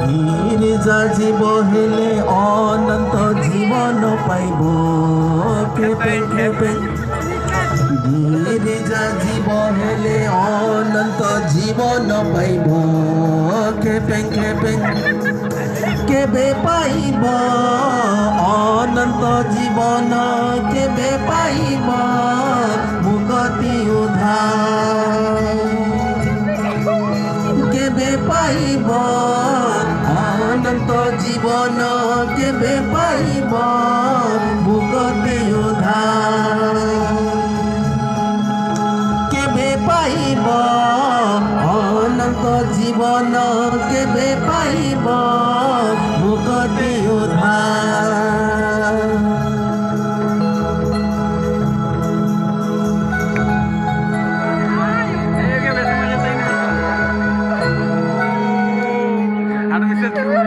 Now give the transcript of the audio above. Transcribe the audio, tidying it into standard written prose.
গিরিজা জীব হেলে অনন্ত জীবন পাইব কেপে কেপে গিরিজা জীব হেলে অনন্ত জীবন পাইব কেপে কেপে কেবে পাইব অনন্ত জীবন কেবে পাইব মুক্তি উদ্ধার কেবে পাইব অনন্ত জীবন কেবে পাইব মুক্তি উদ্ধার কেবে পাইব অনন্ত জীবন কেবে পাইব মুক্তি উদ্ধার Ano bisa